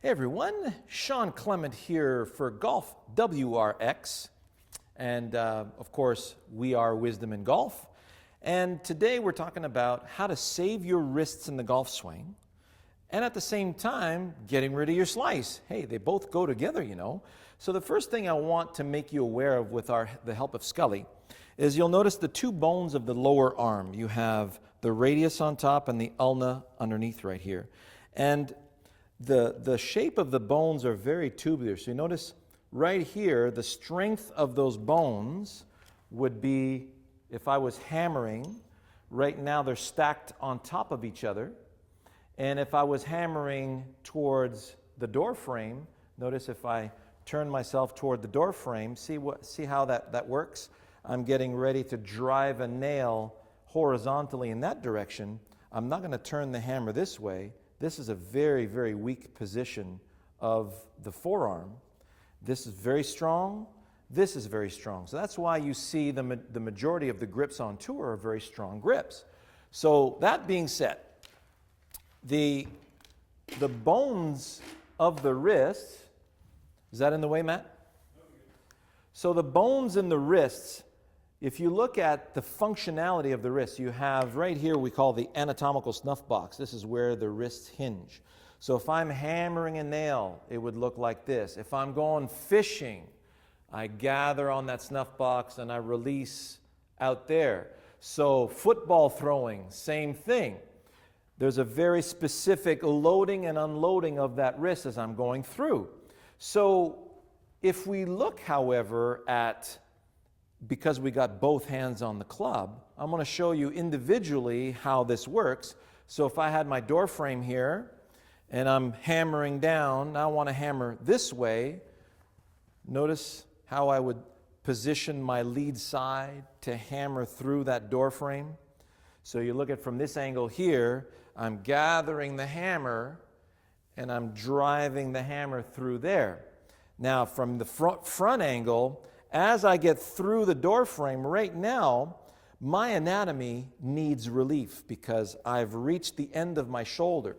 Hey everyone, Shawn Clement here for Golf WRX, and of course we are Wisdom in Golf. And today we're talking about how to save your wrists in the golf swing, and at the same time getting rid of your slice. Hey, they both go together, you know. So the first thing I want to make you aware of with the help of Scully is you'll notice the two bones of the lower arm. You have the radius on top and the ulna underneath right here, and the shape of the bones are very tubular. So you notice right here, the strength of those bones would be, if I was hammering, right now they're stacked on top of each other. And if I was hammering towards the door frame, notice if I turn myself toward the door frame, see how that works? I'm getting ready to drive a nail horizontally in that direction. I'm not going to turn the hammer this way. This is a very, very weak position of the forearm. This is very strong. This is very strong. So that's why you see the majority of the grips on tour are very strong grips. So that being said, the bones of the wrist, is that in the way, Matt? So the bones in the wrists, if you look at the functionality of the wrist, you have right here we call the anatomical snuff box. This is where the wrists hinge. So if I'm hammering a nail, it would look like this. If I'm going fishing, I gather on that snuff box and I release out there. So football throwing, same thing. There's a very specific loading and unloading of that wrist as I'm going through. So if we look, however, at, because we got both hands on the club, I'm going to show you individually how this works. So if I had my door frame here and I'm hammering down, now I want to hammer this way. Notice how I would position my lead side to hammer through that door frame. So you look at from this angle here, I'm gathering the hammer and I'm driving the hammer through there. Now from the front angle, as I get through the door frame, right now, my anatomy needs relief because I've reached the end of my shoulder.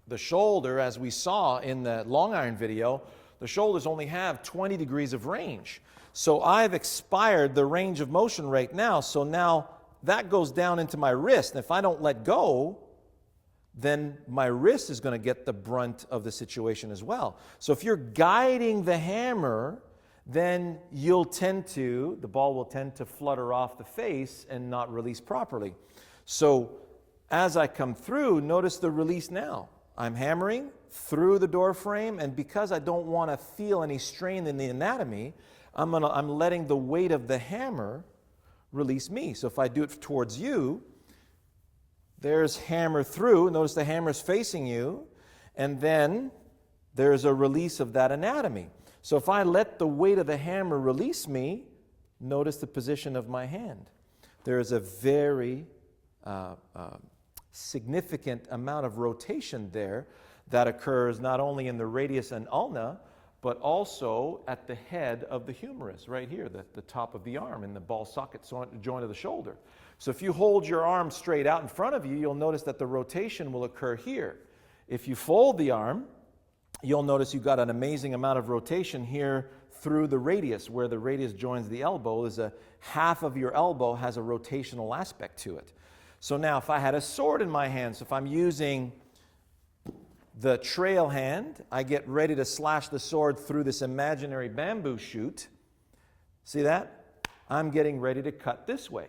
The shoulder, as we saw in the long iron video, the shoulders only have 20 degrees of range. So I've expired the range of motion right now, so now that goes down into my wrist. And if I don't let go, then my wrist is going to get the brunt of the situation as well. So if you're guiding the hammer, then the ball will tend to flutter off the face and not release properly. So as I come through, notice the release now. I'm hammering through the door frame, and because I don't want to feel any strain in the anatomy, I'm letting the weight of the hammer release me. So if I do it towards you, there's hammer through. Notice the hammer is facing you, and then there's a release of that anatomy. So if I let the weight of the hammer release me, notice the position of my hand. There is a very significant amount of rotation there that occurs not only in the radius and ulna, but also at the head of the humerus, right here, the top of the arm, in the ball socket joint of the shoulder. So if you hold your arm straight out in front of you, you'll notice that the rotation will occur here. If you fold the arm, you'll notice you've got an amazing amount of rotation here through the radius, where the radius joins the elbow. There's a half of your elbow has a rotational aspect to it. So now if I had a sword in my hand, so if I'm using the trail hand, I get ready to slash the sword through this imaginary bamboo shoot. See that? I'm getting ready to cut this way.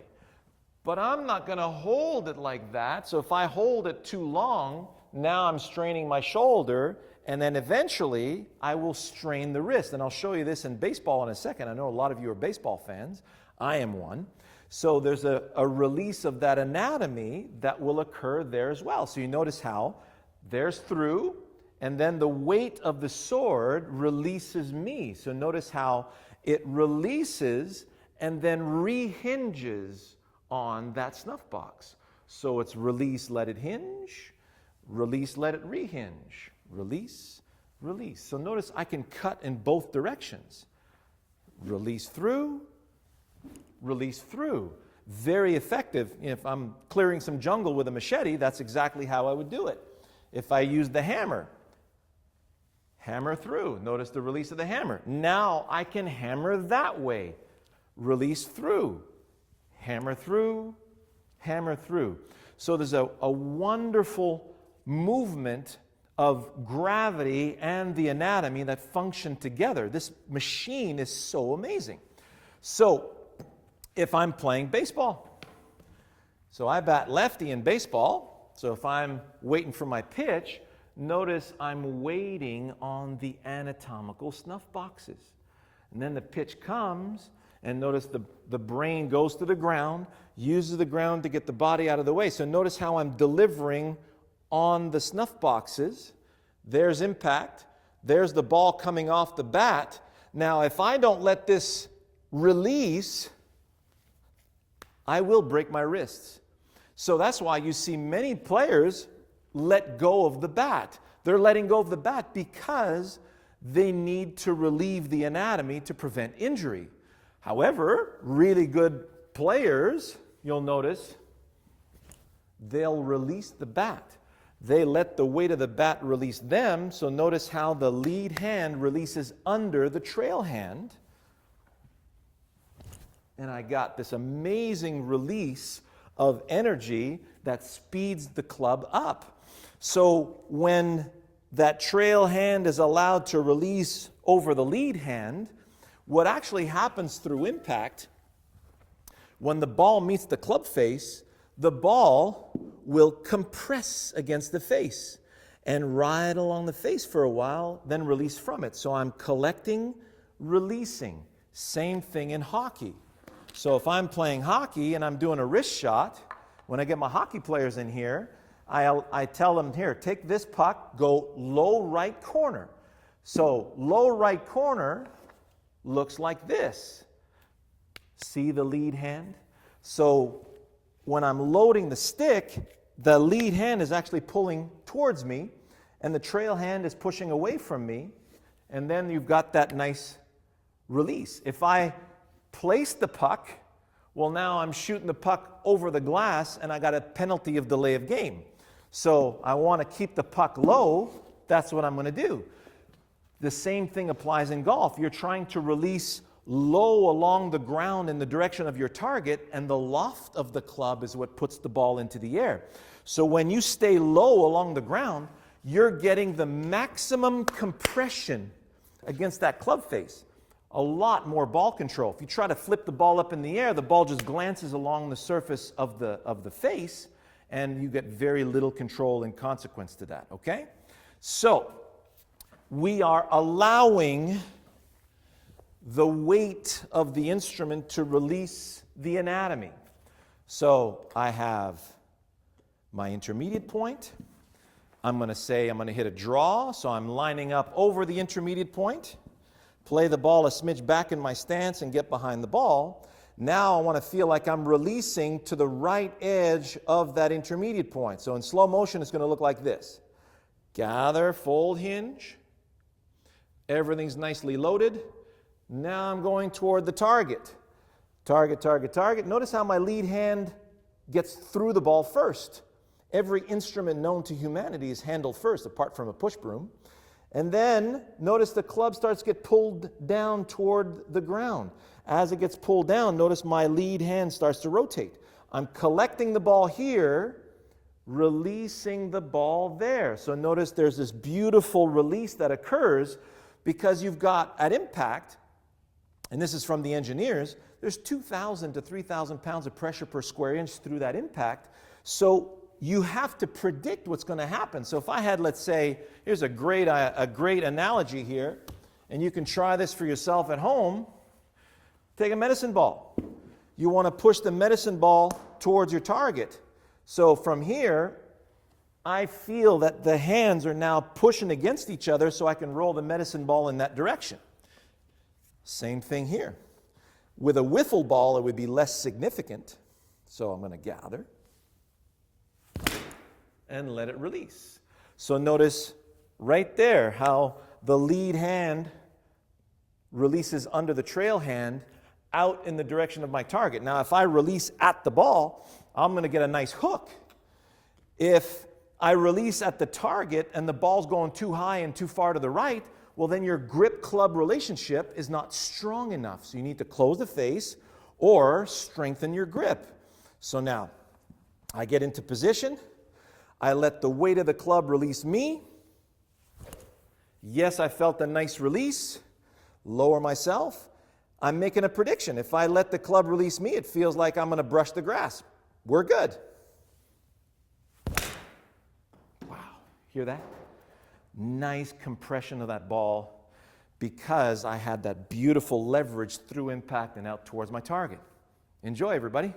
But I'm not going to hold it like that. So if I hold it too long, now I'm straining my shoulder, and then eventually I will strain the wrist. And I'll show you this in baseball in a second. I know a lot of you are baseball fans. I am one. So there's a release of that anatomy that will occur there as well. So you notice how there's through, and then the weight of the sword releases me. So notice how it releases and then rehinges on that snuff box. So it's release, let it hinge, release, let it rehinge, release, release. So notice I can cut in both directions. Release through, release through. Very effective. If I'm clearing some jungle with a machete, that's exactly how I would do it. If I use the hammer, hammer through. Notice the release of the hammer. Now I can hammer that way. Release through. Hammer through, hammer through. So there's a wonderful movement of gravity and the anatomy that function together. This machine is so amazing. So if I'm playing baseball, so I bat lefty in baseball, so if I'm waiting for my pitch, notice I'm waiting on the anatomical snuff boxes. And then the pitch comes, and notice the brain goes to the ground, uses the ground to get the body out of the way. So notice how I'm delivering on the snuff boxes. There's impact. There's the ball coming off the bat. Now, if I don't let this release, I will break my wrists. So that's why you see many players let go of the bat. They're letting go of the bat because they need to relieve the anatomy to prevent injury. However, really good players, you'll notice, they'll release the bat. They let the weight of the bat release them. So notice how the lead hand releases under the trail hand. And I got this amazing release of energy that speeds the club up. So when that trail hand is allowed to release over the lead hand, what actually happens through impact, when the ball meets the club face, the ball will compress against the face and ride along the face for a while, then release from it. So I'm collecting, releasing. Same thing in hockey. So if I'm playing hockey and I'm doing a wrist shot, when I get my hockey players in here, I tell them, here, take this puck, go low right corner. So low right corner looks like this. See the lead hand? So when I'm loading the stick, the lead hand is actually pulling towards me, and the trail hand is pushing away from me, and then you've got that nice release. If I place the puck, well, now I'm shooting the puck over the glass, and I got a penalty of delay of game. So I want to keep the puck low. That's what I'm going to do. The same thing applies in golf. You're trying to release low along the ground in the direction of your target, and the loft of the club is what puts the ball into the air. So when you stay low along the ground, you're getting the maximum compression against that club face. A lot more ball control. If you try to flip the ball up in the air, the ball just glances along the surface of the face, and you get very little control in consequence to that, okay? So we are allowing the weight of the instrument to release the anatomy. So I have my intermediate point. I'm going to hit a draw, so I'm lining up over the intermediate point, play the ball a smidge back in my stance and get behind the ball. Now I want to feel like I'm releasing to the right edge of that intermediate point. So in slow motion, it's going to look like this. Gather, fold, hinge. Everything's nicely loaded. Now I'm going toward the target. Target, target, target. Notice how my lead hand gets through the ball first. Every instrument known to humanity is handled first, apart from a push broom. And then notice the club starts to get pulled down toward the ground. As it gets pulled down, notice my lead hand starts to rotate. I'm collecting the ball here, releasing the ball there. So notice there's this beautiful release that occurs because you've got, at impact, and this is from the engineers, there's 2,000 to 3,000 pounds of pressure per square inch through that impact. So you have to predict what's going to happen. So if I had, let's say, here's a great analogy here, and you can try this for yourself at home. Take a medicine ball. You want to push the medicine ball towards your target. So from here, I feel that the hands are now pushing against each other so I can roll the medicine ball in that direction. Same thing here. With a wiffle ball, it would be less significant. So I'm going to gather and let it release. So notice right there how the lead hand releases under the trail hand out in the direction of my target. Now, if I release at the ball, I'm going to get a nice hook. If I release at the target and the ball's going too high and too far to the right, well then your grip-club relationship is not strong enough. So you need to close the face or strengthen your grip. So now, I get into position. I let the weight of the club release me. Yes, I felt a nice release. Lower myself. I'm making a prediction. If I let the club release me, it feels like I'm going to brush the grass. We're good. Wow. Hear that? Nice compression of that ball because I had that beautiful leverage through impact and out towards my target. Enjoy, everybody.